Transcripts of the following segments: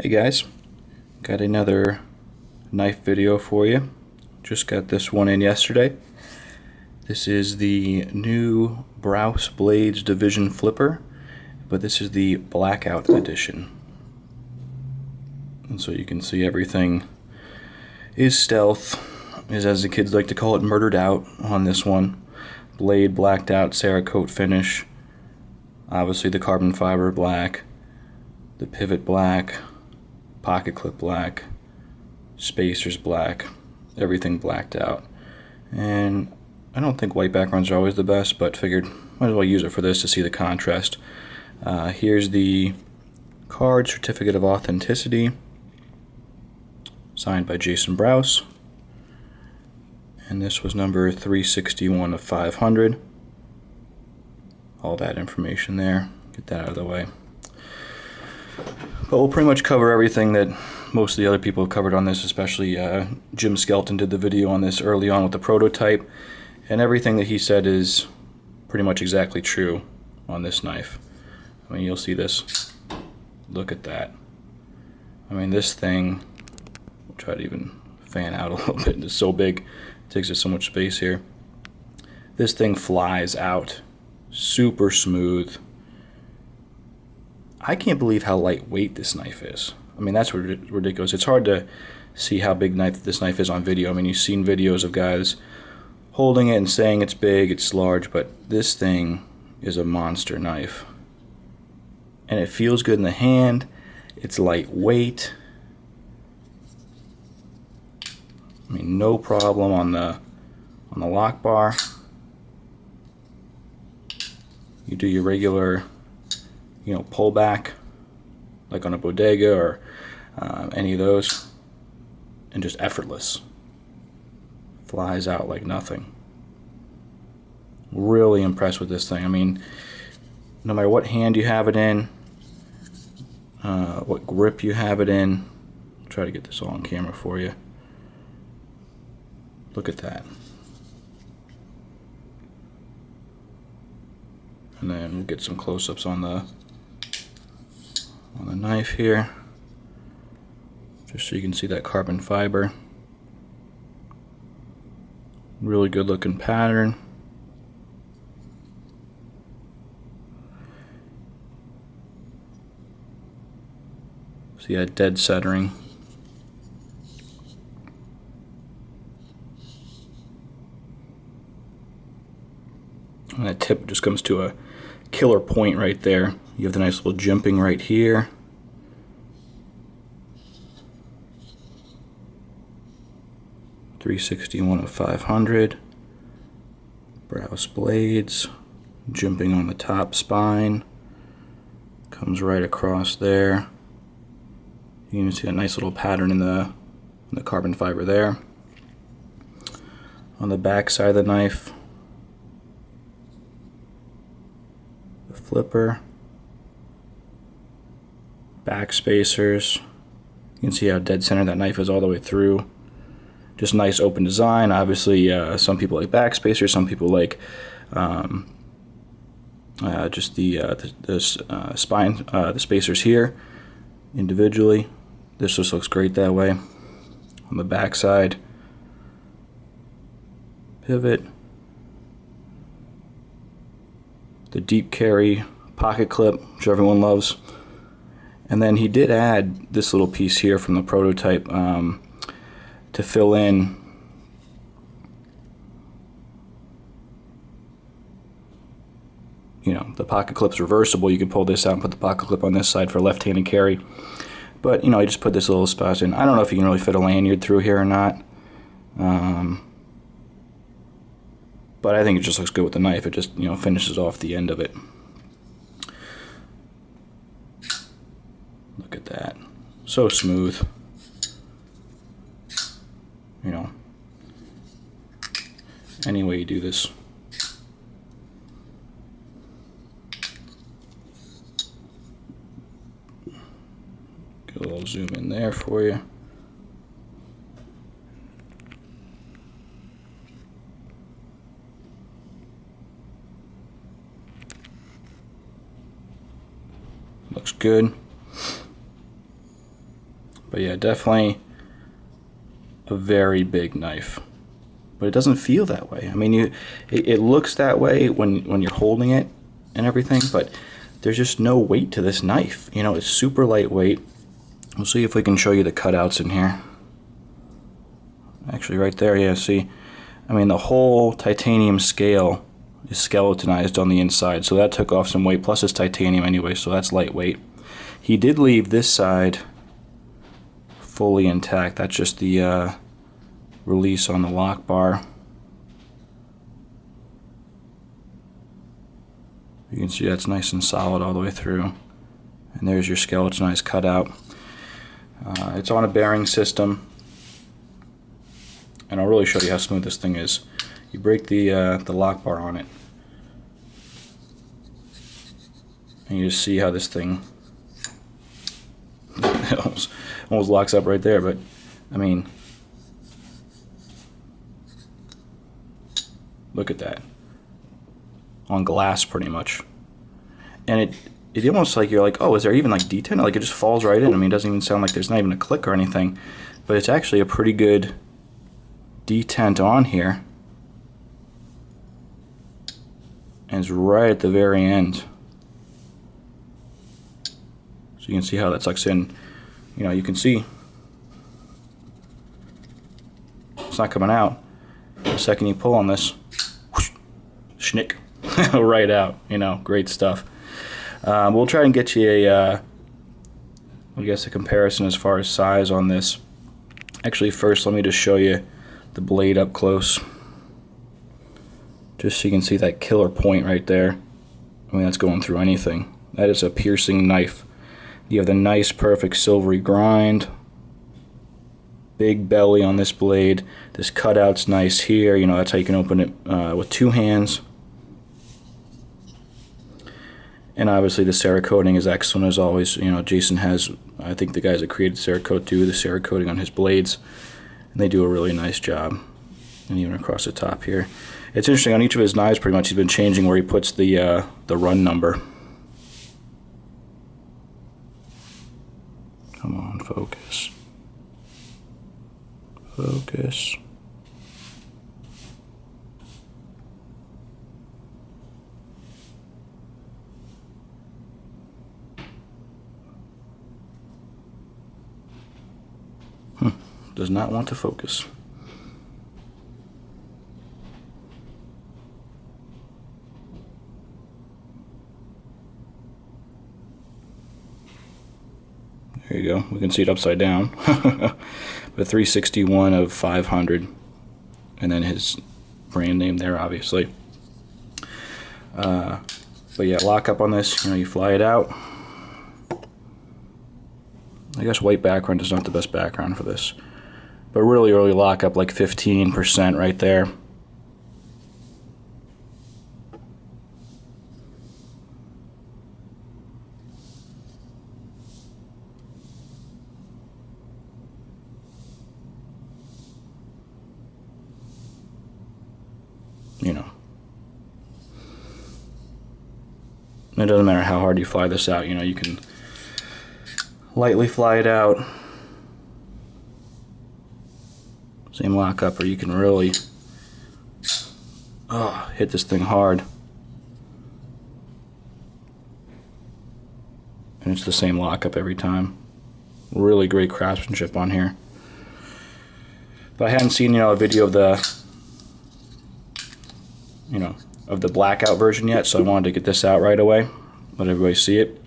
Hey guys, got another knife video for you. Just got this one in yesterday. This is the new Brous Blades Division Flipper, but this is the Blackout edition. And so you can see everything is stealth, is as the kids like to call it, murdered out on this one. Blade blacked out, Cerakote finish. Obviously the carbon fiber black, the pivot black, pocket clip black, spacers black, everything blacked out. And I don't think white backgrounds are always the best, but figured might as well use it for this to see the contrast. Here's the card, certificate of authenticity, signed by Jason Brous. And this was number 361 of 500. All that information there. Get that out of the way. But we'll pretty much cover everything that most of the other people have covered on this, especially Jim Skelton did the video on this early on with the prototype, and everything that he said is pretty much exactly true on this knife. I mean, you'll see this. Look at that. I mean, this thing, we'll try to even fan out a little bit. It's so big, it takes up so much space here. This thing flies out, super smooth. I can't believe how lightweight this knife is. I mean, that's ridiculous. It's hard to see how big this knife is on video. I mean, you've seen videos of guys holding it and saying it's big, it's large, but this thing is a monster knife. And it feels good in the hand. It's lightweight. I mean, no problem on the lock bar. You do your regular, pull back, like on a bodega or any of those, and just effortless. Flies out like nothing. Really impressed with this thing. I mean, no matter what hand you have it in, what grip you have it in, I'll try to get this all on camera for you. Look at that. And then we'll get some close-ups on the knife here, just so you can see that carbon fiber. Really good looking pattern. See that dead centering. And that tip just comes to a killer point right there. You have the nice little jimping right here. .361 of 500. Brous blades, jimping on the top spine. Comes right across there. You can see a nice little pattern in the carbon fiber there. On the back side of the knife, the flipper, back spacers. You can see how dead center that knife is all the way through. Just nice open design. Obviously, some people like back spacers, some people like just the spine, the spacers here individually. This just looks great that way. On the back side, pivot, the deep carry pocket clip, which everyone loves. And then he did add this little piece here from the prototype to fill in the pocket clip's reversible. You can pull this out and put the pocket clip on this side for left-handed carry. But I just put this little spot in. I don't know if you can really fit a lanyard through here or not. But I think it just looks good with the knife. It just finishes off the end of it. Look at that. So smooth. Any way you do this. Get a little zoom in there for you. Looks good. But yeah, definitely a very big knife. But it doesn't feel that way. I mean, it looks that way when you're holding it and everything, but there's just no weight to this knife. You know, it's super lightweight. We'll see if we can show you the cutouts in here. Actually, right there, yeah, see? I mean, the whole titanium scale is skeletonized on the inside, so that took off some weight, plus it's titanium anyway, so that's lightweight. He did leave this side fully intact. That's just the release on the lock bar. You can see that's nice and solid all the way through. And there's your skeletonized cutout. It's on a bearing system. And I'll really show you how smooth this thing is. You break the lock bar on it. And you just see how this thing almost locks up right there, but I mean, look at that. On glass pretty much. And it almost like you're like, oh, is there even like detent? Like it just falls right in. I mean, it doesn't even sound like there's not even a click or anything, but it's actually a pretty good detent on here. And it's right at the very end. So you can see how that sucks in. You know, you can see it's not coming out. The second you pull on this, whoosh, schnick, right out. You know, great stuff. We'll try and get you a comparison as far as size on this. Actually, first let me just show you the blade up close, just so you can see that killer point right there. I mean, that's going through anything. That is a piercing knife. You have the nice, perfect silvery grind. Big belly on this blade. This cutout's nice here. You know, that's how you can open it with two hands. And obviously the Cerakoting is excellent as always. You know, Jason has, I think the guys that created Cerakote do the Cerakoting on his blades. And they do a really nice job. And even across the top here. It's interesting, on each of his knives pretty much he's been changing where he puts the run number. Come on, focus. Focus. Does not want to focus. There you go. We can see it upside down. But 361 of 500. And then his brand name there, obviously. But yeah, lock up on this. You know, you fly it out. I guess white background is not the best background for this. But really early lock up, like 15% right there. You know, it doesn't matter how hard you fly this out. You know, you can lightly fly it out, same lockup, or you can really hit this thing hard, and it's the same lockup every time. Really great craftsmanship on here. But I hadn't seen, you know, a video of the Blackout version yet, so I wanted to get this out right away, let everybody see it.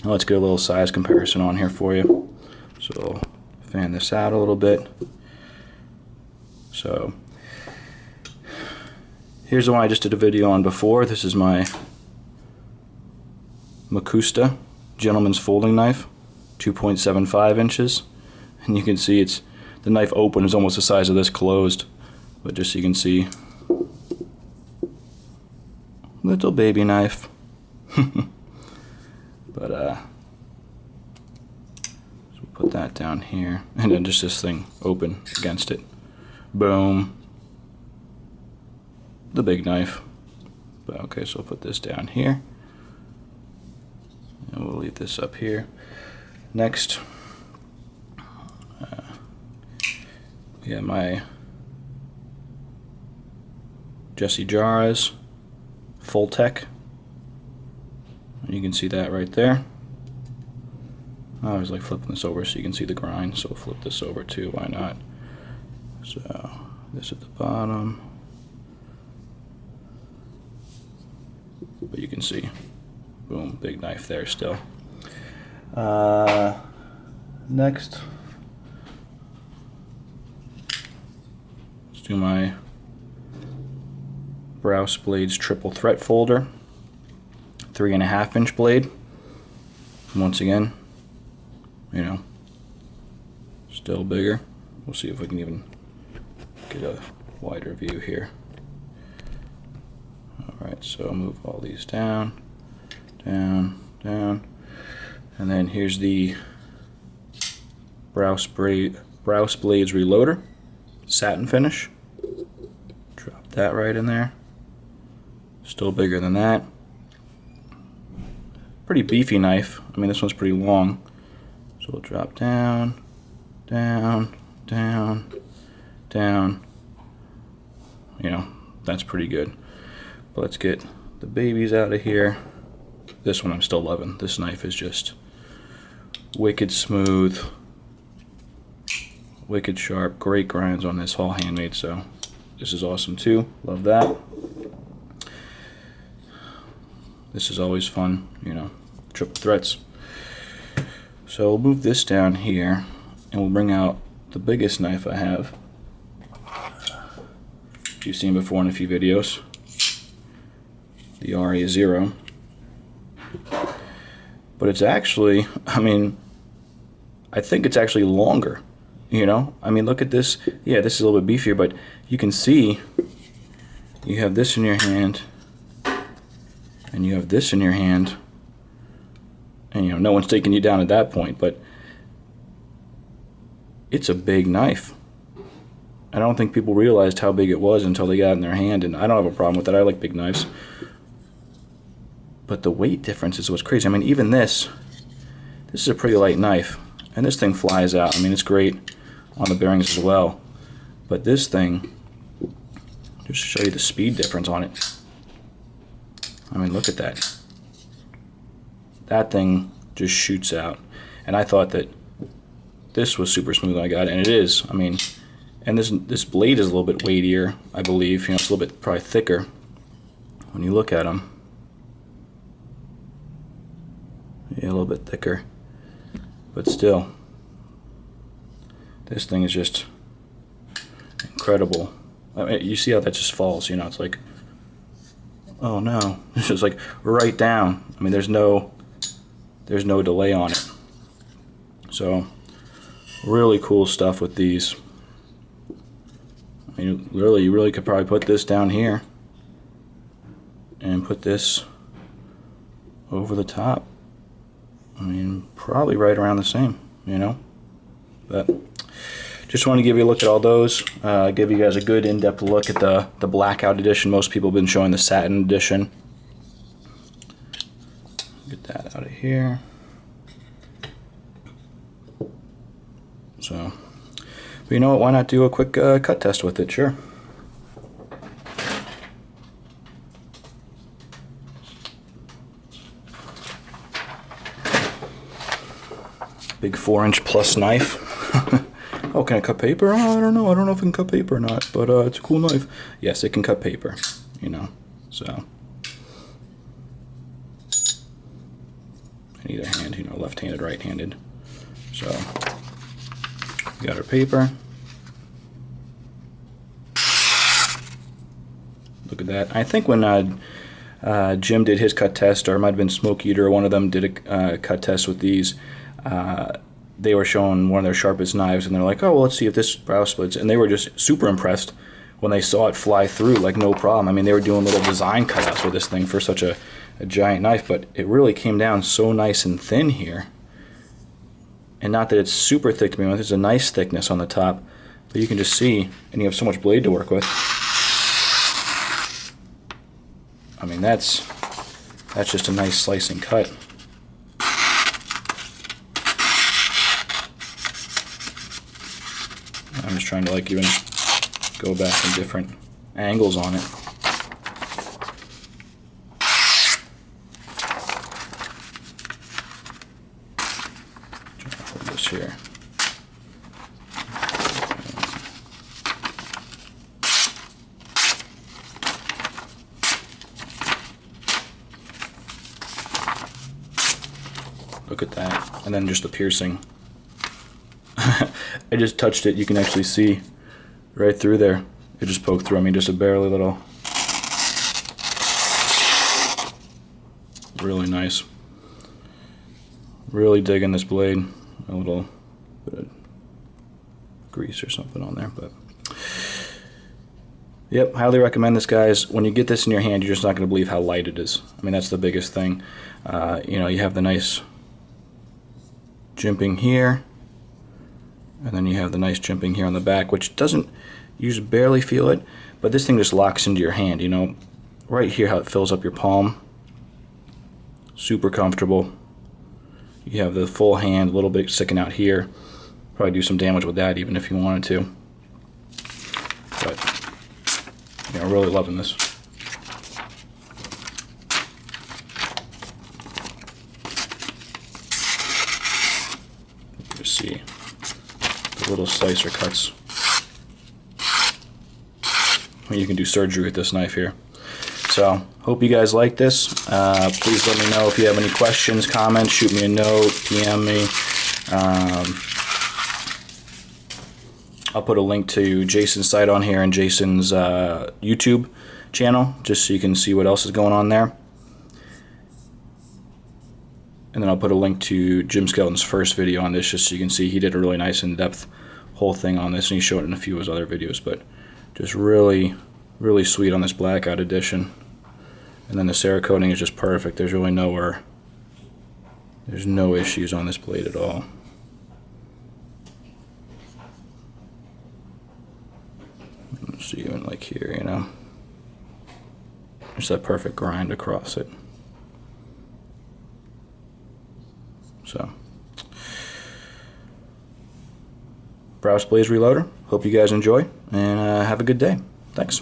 Let's get a little size comparison on here for you. So fan this out a little bit. So here's the one I just did a video on before. This is my Makusta gentleman's folding knife, 2.75 inches, and you can see it's the knife open is almost the size of this closed, but just so you can see, little baby knife. But so we'll put that down here, and then just this thing open against it. Boom. The big knife. But okay, so we'll put this down here, and we'll leave this up here. Next, Yeah, my Jesse Jarrah's Full Tech. You can see that right there. I always like flipping this over so you can see the grind, so we'll flip this over too, why not? So this at the bottom, but you can see, boom, big knife there still. Next, let's do my Brous Blades triple threat folder, 3.5 inch blade. Once again, you know, still bigger. We'll see if we can even get a wider view here. Alright, so move all these down, down, down. And then here's the Brous Blades Reloader, satin finish. Drop that right in there. Still bigger than that. Pretty beefy knife. I mean, this one's pretty long. So we'll drop down, down, down, down. You know, that's pretty good. But let's get the babies out of here. This one I'm still loving. This knife is just wicked smooth, wicked sharp, great grinds on this, all handmade, so this is awesome too. Love that. This is always fun, you know, triple threats. So we'll move this down here and we'll bring out the biggest knife I have. You've seen before in a few videos, the RA0. But it's actually, I mean, I think it's actually longer, you know? I mean, look at this. Yeah, this is a little bit beefier, but you can see you have this in your hand and you have this in your hand, and you know, no one's taking you down at that point, but it's a big knife. I don't think people realized how big it was until they got it in their hand, and I don't have a problem with that. I like big knives. But the weight difference is what's crazy. I mean, even this is a pretty light knife, and this thing flies out. I mean, it's great on the bearings as well. But this thing, just to show you the speed difference on it. I mean, look at that. That thing just shoots out. And I thought that this was super smooth when I got it, and it is. I mean, and this blade is a little bit weightier, I believe. You know, it's a little bit probably thicker when you look at them. Yeah, a little bit thicker, but still, this thing is just incredible. I mean, you see how that just falls, you know, it's like, oh no, it's just like right down. I mean, there's no delay on it. So, really cool stuff with these. I mean, you really could probably put this down here and put this over the top. I mean, probably right around the same, you know. But just want to give you a look at all those. Give you guys a good in-depth look at the Blackout edition. Most people have been showing the satin edition. Get that out of here. So, but you know what? Why not do a quick cut test with it? Sure. Big 4-inch plus knife. Oh, can I cut paper? Oh, I don't know. I don't know if it can cut paper or not, but it's a cool knife. Yes, it can cut paper, you know, so. In either hand, you know, left-handed, right-handed. So, we got our paper. Look at that. I think when Jim did his cut test, or it might have been Smoke Eater, or one of them did a cut test with these, they were showing one of their sharpest knives, and they're like, oh, well, let's see if this brow splits. And they were just super impressed when they saw it fly through, like no problem. I mean, they were doing little design cutouts with this thing for such a giant knife, but it really came down so nice and thin here. And not that it's super thick to begin with, there's a nice thickness on the top, but you can just see, and you have so much blade to work with. I mean, that's just a nice slicing cut. I'm just trying to like even go back in different angles on it. Try to hold this here. Look at that. And then just the piercing. I just touched it. You can actually see right through there. It just poked through. I mean, just a barely little. Really nice. Really digging this blade. A little bit of grease or something on there, but yep, highly recommend this, guys. When you get this in your hand, you're just not going to believe how light it is. I mean, that's the biggest thing. You know, you have the nice jimping here, and then you have the nice jimping here on the back, which doesn't, you just barely feel it, but this thing just locks into your hand, you know, right here how it fills up your palm. Super comfortable. You have the full hand, a little bit sticking out here. Probably do some damage with that even if you wanted to. But, you know, really loving this. You see the little slicer cuts. I mean, you can do surgery with this knife here. So, hope you guys like this. Please let me know if you have any questions, comments, shoot me a note, PM me. I'll put a link to Jason's site on here and Jason's YouTube channel, just so you can see what else is going on there. And then I'll put a link to Jim Skelton's first video on this, just so you can see he did a really nice in-depth whole thing on this, and he showed it in a few of his other videos, but just really, really sweet on this Blackout edition. And then the Cerakoting is just perfect. There's really there's no issues on this blade at all. Let's see, even like here, you know, just that perfect grind across it. So, Brous Blaze Reloader. Hope you guys enjoy, and have a good day. Thanks.